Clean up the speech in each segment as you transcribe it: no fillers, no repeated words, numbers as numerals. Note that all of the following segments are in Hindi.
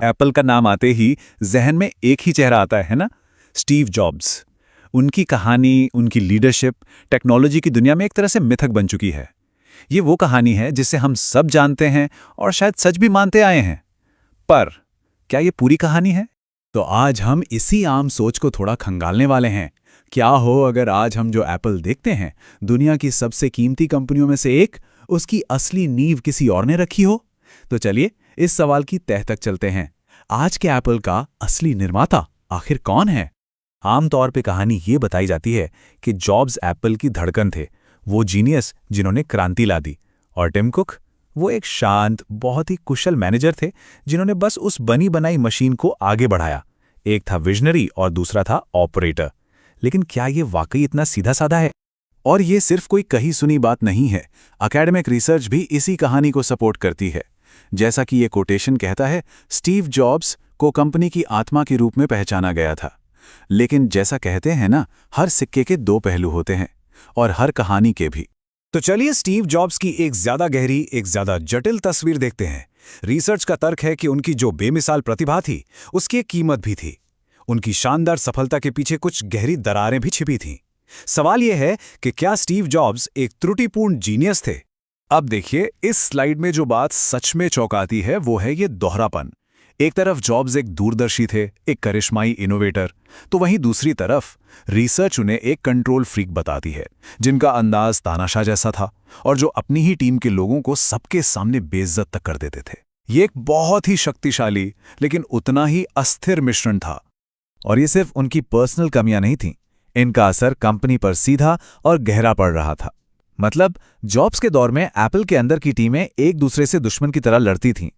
एप्पल का नाम आते ही जहन में एक ही चेहरा आता है ना, स्टीव जॉब्स। उनकी कहानी, उनकी लीडरशिप टेक्नोलॉजी की दुनिया में एक तरह से मिथक बन चुकी है। ये वो कहानी है जिसे हम सब जानते हैं और शायद सच भी मानते आए हैं। पर क्या ये पूरी कहानी है? तो आज हम इसी आम सोच को थोड़ा खंगालने वाले हैं। क्या हो अगर आज हम जो एप्पल देखते हैं, दुनिया की सबसे कीमती कंपनियों में से एक, उसकी असली नींव किसी और ने रखी हो? तो चलिए इस सवाल की तह तक चलते हैं। आज के एप्पल का असली निर्माता आखिर कौन है? आमतौर पे कहानी ये बताई जाती है कि जॉब्स एप्पल की धड़कन थे, वो जीनियस जिन्होंने क्रांति ला दी। और टिम कुक, वो एक शांत, बहुत ही कुशल मैनेजर थे जिन्होंने बस उस बनी बनाई मशीन को आगे बढ़ाया। एक था विजनरी और दूसरा था ऑपरेटर। लेकिन क्या ये वाकई इतना सीधा साधा है? और ये सिर्फ कोई कही सुनी बात नहीं है। एकेडमिक रिसर्च भी इसी कहानी को सपोर्ट करती है। जैसा कि ये कोटेशन कहता है, स्टीव जॉब्स को कंपनी की आत्मा के रूप में पहचाना गया था। लेकिन जैसा कहते हैं ना, हर सिक्के के दो पहलू होते हैं, और हर कहानी के भी। तो चलिए स्टीव जॉब्स की एक ज्यादा गहरी, एक ज्यादा जटिल तस्वीर देखते हैं। रिसर्च का तर्क है कि उनकी जो बेमिसाल प्रतिभा थी, उसकी एक कीमत भी थी। उनकी शानदार सफलता के पीछे कुछ गहरी दरारें भी छिपी थीं। सवाल यह है कि क्या स्टीव जॉब्स एक त्रुटिपूर्ण जीनियस थे? अब देखिए, इस स्लाइड में जो बात सच में चौंकाती है वो है ये दोहरापन। एक तरफ जॉब्स एक दूरदर्शी थे, एक करिश्माई इनोवेटर, तो वहीं दूसरी तरफ रिसर्च उन्हें एक कंट्रोल फ्रीक बताती है, जिनका अंदाज तानाशाह जैसा था और जो अपनी ही टीम के लोगों को सबके सामने बेइज्जत तक कर देते थे। ये एक बहुत ही शक्तिशाली लेकिन उतना ही अस्थिर मिश्रण था। और ये सिर्फ उनकी पर्सनल कमियां नहीं थीं, इनका असर कंपनी पर सीधा और गहरा पड़ रहा था। मतलब जॉब्स के दौर में एप्पल के अंदर की टीमें एक दूसरे से दुश्मन की तरह लड़ती थीं।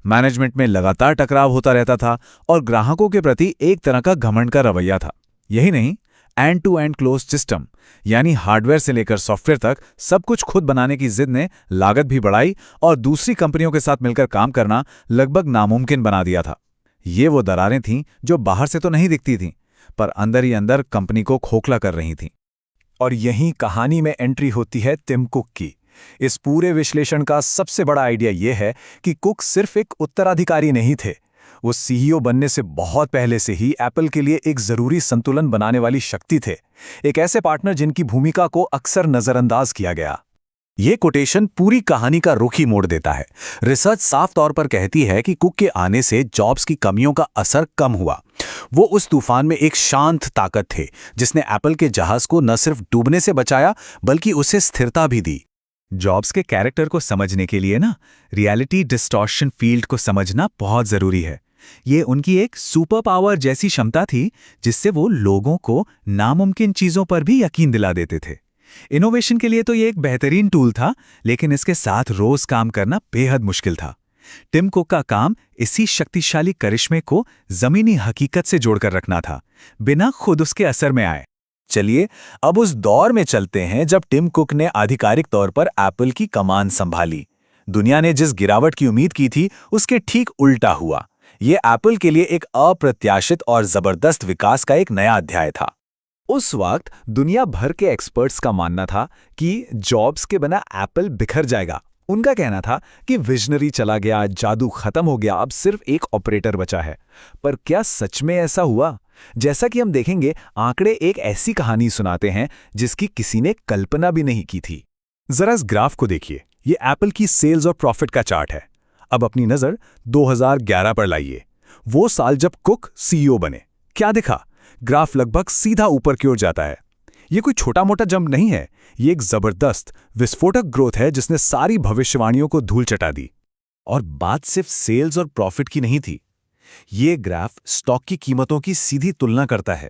मैनेजमेंट में लगातार टकराव होता रहता था और ग्राहकों के प्रति एक तरह का घमंड का रवैया था। यही नहीं, end to end close system, यानी हार्डवेयर से लेकर सॉफ्टवेयर तक सब कुछ खुद बनाने की जिद ने लागत भी बढ़ाई और दूसरी कंपनियों के साथ मिलकर काम करना लगभग नामुमकिन बना दिया था। ये वो दरारें थीं जो बाहर से तो नहीं दिखती थीं, पर अंदर ही अंदर कंपनी को खोखला कर रही थीं। और यहीं कहानी में एंट्री होती है टिम कुक की। इस पूरे विश्लेषण का सबसे बड़ा आइडिया यह है कि कुक सिर्फ एक उत्तराधिकारी नहीं थे। वो सीईओ बनने से बहुत पहले से ही एप्पल के लिए एक जरूरी संतुलन बनाने वाली शक्ति थे, एक ऐसे पार्टनर जिनकी भूमिका को अक्सर नजरअंदाज किया गया। ये कोटेशन पूरी कहानी का रुख ही मोड़ देता है। रिसर्च साफ तौर पर कहती है कि कुक के आने से जॉब्स की कमियों का असर कम हुआ। वो उस तूफान में एक शांत ताकत थे जिसने एप्पल के जहाज को न सिर्फ डूबने से बचाया बल्कि उसे स्थिरता भी दी। जॉब्स के कैरेक्टर को समझने के लिए ना, रियलिटी डिस्टॉर्शन फील्ड को समझना बहुत जरूरी है। ये उनकी एक सुपर पावर जैसी क्षमता थी जिससे वो लोगों को नामुमकिन चीजों पर भी यकीन दिला देते थे। इनोवेशन के लिए तो ये एक बेहतरीन टूल था, लेकिन इसके साथ रोज काम करना बेहद मुश्किल था। टिम कुक का काम इसी शक्तिशाली करिश्मे को जमीनी हकीकत से जोड़कर रखना था, बिना खुद उसके असर में आए। चलिए अब उस दौर में चलते हैं जब टिम कुक ने आधिकारिक तौर पर एप्पल की कमान संभाली। दुनिया ने जिस गिरावट की उम्मीद की थी उसके ठीक उल्टा हुआ। ये एप्पल के लिए एक अप्रत्याशित और जबरदस्त विकास का एक नया अध्याय था। उस वक्त दुनिया भर के एक्सपर्ट्स का मानना था कि जॉब्स के बिना एप्पल बिखर जाएगा। उनका कहना था कि विजनरी चला गया, जादू खत्म हो गया, अब सिर्फ एक ऑपरेटर बचा है। पर क्या सच में ऐसा हुआ? जैसा कि हम देखेंगे, आंकड़े एक ऐसी कहानी सुनाते हैं जिसकी किसी ने कल्पना भी नहीं की थी। जरा इस ग्राफ को देखिए, ये एप्पल की सेल्स और प्रॉफिट का चार्ट है। अब अपनी नजर 2011 पर लाइए, वो साल जब कुक सीईओ बने। क्या दिखा? ग्राफ लगभग सीधा ऊपर की ओर जाता है। ये कोई छोटा मोटा जंप नहीं है, ये एक जबरदस्त विस्फोटक ग्रोथ है जिसने सारी भविष्यवाणियों को धूल चटा दी। और बात सिर्फ सेल्स और प्रॉफिट की नहीं थी। ये ग्राफ स्टॉक की कीमतों की सीधी तुलना करता है।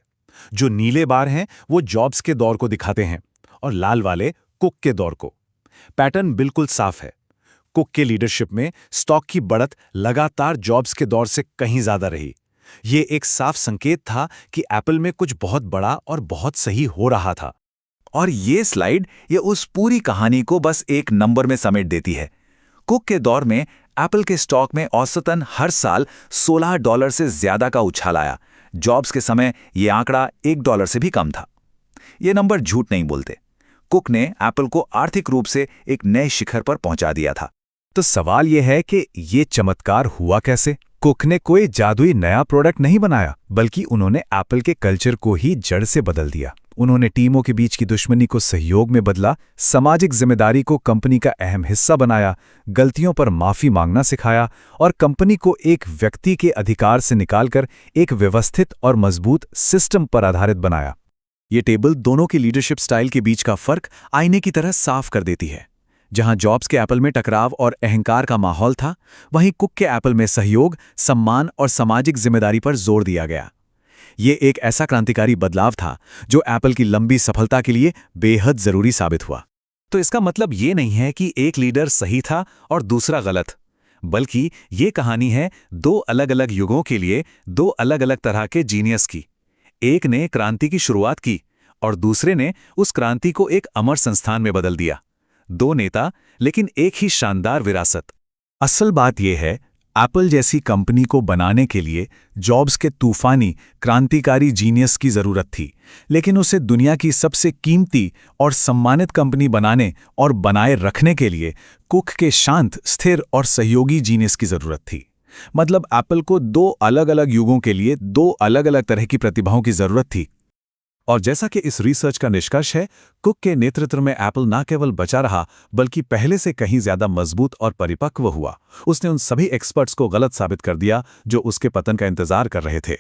जो नीले बार हैं वो जॉब्स के दौर को दिखाते हैं और लाल वाले कुक के दौर को। पैटर्न बिल्कुल साफ है। कुक के लीडरशिप में स्टॉक की बढ़त लगातार जॉब्स के दौर से कहीं ज्यादा रही। ये एक साफ संकेत था कि एप्पल में कुछ बहुत बड़ा और बहुत सही हो रहा था। और ये स्लाइड ये उस पूरी कहानी को बस एक नंबर में समेट देती है। कुक के दौर में एप्पल के स्टॉक में औसतन हर साल $16 से ज्यादा का उछाल आया। जॉब्स के समय ये आंकड़ा $1 से भी कम था। ये नंबर झूठ नहीं बोलते। कुक ने एप्पल को आर्थिक रूप से एक नए शिखर पर पहुंचा दिया था। तो सवाल यह है कि ये चमत्कार हुआ कैसे? कुक ने कोई जादुई नया प्रोडक्ट नहीं बनाया, बल्कि उन्होंने एप्पल के कल्चर को ही जड़ से बदल दिया। उन्होंने टीमों के बीच की दुश्मनी को सहयोग में बदला, सामाजिक जिम्मेदारी को कंपनी का अहम हिस्सा बनाया, गलतियों पर माफी मांगना सिखाया और कंपनी को एक व्यक्ति के अधिकार से निकालकर एक व्यवस्थित और मजबूत सिस्टम पर आधारित बनाया। ये टेबल दोनों की लीडरशिप स्टाइल के बीच का फर्क आईने की तरह साफ कर देती है। जहां जॉब्स के एप्पल में टकराव और अहंकार का माहौल था, वहीं कुक के एप्पल में सहयोग, सम्मान और सामाजिक जिम्मेदारी पर जोर दिया गया। ये एक ऐसा क्रांतिकारी बदलाव था जो एप्पल की लंबी सफलता के लिए बेहद जरूरी साबित हुआ। तो इसका मतलब ये नहीं है कि एक लीडर सही था और दूसरा गलत, बल्कि ये कहानी है दो अलग-अलग युगों के लिए दो अलग-अलग तरह के जीनियस की। एक ने क्रांति की शुरुआत की और दूसरे ने उस क्रांति को एक अमर संस्थान में बदल दिया। दो नेता, लेकिन एक ही शानदार विरासत। असल बात यह है, एप्पल जैसी कंपनी को बनाने के लिए जॉब्स के तूफानी क्रांतिकारी जीनियस की जरूरत थी, लेकिन उसे दुनिया की सबसे कीमती और सम्मानित कंपनी बनाने और बनाए रखने के लिए कुक के शांत, स्थिर और सहयोगी जीनियस की जरूरत थी। मतलब एप्पल को दो अलग-अलग युगों के लिए दो अलग-अलग तरह की प्रतिभाओं की जरूरत थी। और जैसा कि इस रिसर्च का निष्कर्ष है, कुक के नेतृत्व में एप्पल न केवल बचा रहा, बल्कि पहले से कहीं ज्यादा मजबूत और परिपक्व हुआ। उसने उन सभी एक्सपर्ट्स को गलत साबित कर दिया जो उसके पतन का इंतजार कर रहे थे।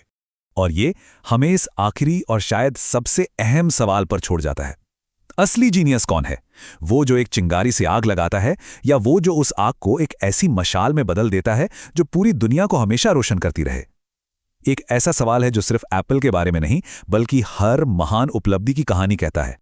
और ये हमें इस आखिरी और शायद सबसे अहम सवाल पर छोड़ जाता है। असली जीनियस कौन है? वो जो एक चिंगारी से आग लगाता है, या वो जो उस आग को एक ऐसी मशाल में बदल देता है जो पूरी दुनिया को हमेशा रोशन करती रहे? एक ऐसा सवाल है जो सिर्फ एप्पल के बारे में नहीं, बल्कि हर महान उपलब्धि की कहानी कहता है।